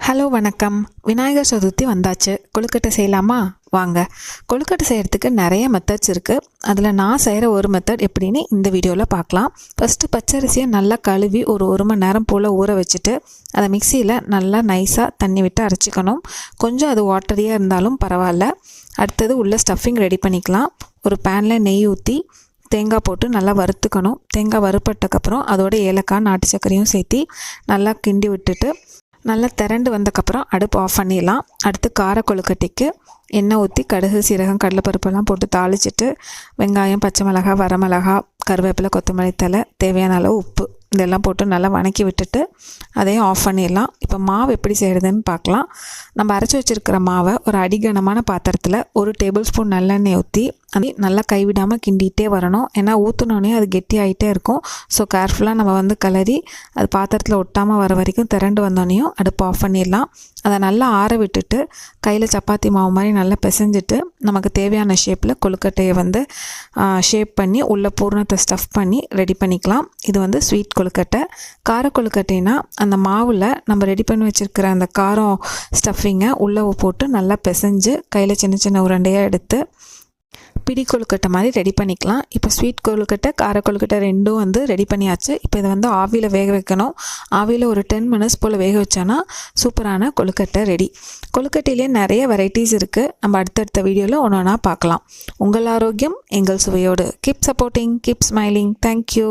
Hello வணக்கம். விநாயகர் சதுர்த்தி வந்தாச்சு. கொழுக்கட்டை செய்யலாமா? வாங்க. கொழுக்கட்டை செய்கிறதுக்கு நிறைய மெத்தட்ஸ் இருக்குது. அதில் நான் செய்கிற ஒரு மெத்தட் எப்படின்னு இந்த வீடியோவில் பார்க்கலாம். ஃபஸ்ட்டு பச்சரிசியை நல்லா கழுவி ஒரு மணி நேரம் போல் ஊற வச்சுட்டு அதை மிக்சியில் நல்லா நைஸாக தண்ணி விட்டு அரைச்சிக்கணும். கொஞ்சம் அது வாட்டரியாக இருந்தாலும் பரவாயில்ல. அடுத்தது உள்ள ஸ்டஃபிங் ரெடி பண்ணிக்கலாம். ஒரு பேனில் நெய் ஊற்றி தேங்காய் போட்டு நல்லா வறுத்துக்கணும். தேங்காய் வறுப்பட்டக்கப்புறம் அதோட ஏலக்காய் நாட்டு சர்க்கரையும் சேர்த்து நல்லா கிண்டி விட்டுட்டு நல்லா திரண்டு வந்தக்கப்புறம் அடுப்பு ஆஃப் பண்ணிடலாம். அடுத்து கார கொழுக்கட்டைக்கு எண்ணெய் ஊற்றி கடுகு, சீரகம், கடலைப்பருப்பெல்லாம் போட்டு தாளிச்சிட்டு வெங்காயம், பச்சை மிளகா, வரமிளகா, கருவேப்பிலை, கொத்தமல்லி தழை, தேவையான அளவு உப்பு இதெல்லாம் போட்டு நல்லா வணக்கி விட்டுட்டு அதையும் ஆஃப் பண்ணிடலாம். இப்போ மாவு எப்படி செய்கிறதுன்னு பார்க்கலாம். நம்ம அரைச்சி வச்சுருக்கிற மாவை ஒரு அடிகனமான பாத்திரத்தில் 1 டேபிள் ஸ்பூன் நல்லெண்ணெய் ஊற்றி அது நல்லா கைவிடாமல் கிண்டிகிட்டே வரணும். ஏன்னா ஊற்றினோடனே அது கெட்டியாகிட்டே இருக்கும். ஸோ கேர்ஃபுல்லாக நம்ம கிளறி அது பாத்திரத்தில் ஒட்டாமல் வர வரைக்கும் திரண்டு வந்தோடனையும் அடுப்பு ஆஃப் பண்ணிடலாம். அதை நல்லா ஆற விட்டுட்டு கையில் சப்பாத்தி மாவு மாதிரி நல்லா பிசைஞ்சிட்டு நமக்கு தேவையான ஷேப்பில் கொழுக்கட்டையை ஷேப் பண்ணி உள்ள பூர்ணத்தை ஸ்டஃப் பண்ணி ரெடி பண்ணிக்கலாம். இது ஸ்வீட் கொழுக்கட்டை. கார கொழுக்கட்டைனா அந்த மாவில் நம்ம ரெடி பண்ணி வச்சுருக்கிற அந்த காரம் ஸ்டஃபிங்கை உள்ளே போட்டு நல்லா பிசைஞ்சு கையில் சின்ன சின்ன உருண்டையாக எடுத்து பிடி கொழுக்கட்டை மாதிரி ரெடி பண்ணிக்கலாம். இப்போ ஸ்வீட் கொழுக்கட்டை, கார கொழுக்கட்டை ரெண்டும் ரெடி பண்ணியாச்சு. இப்போ இதை ஆவியில் வேக வைக்கணும். ஆவியில் ஒரு 10 மினிட்ஸ் போல் வேக வச்சோன்னா சூப்பரான கொழுக்கட்டை ரெடி. கொழுக்கட்டையிலே நிறைய வெரைட்டிஸ் இருக்குது. நம்ம அடுத்தடுத்த வீடியோவில் ஒன்று ஒன்றா பார்க்கலாம். உங்கள் ஆரோக்கியம் எங்கள் சுவையோடு. Keep supporting, keep smiling. Thank you.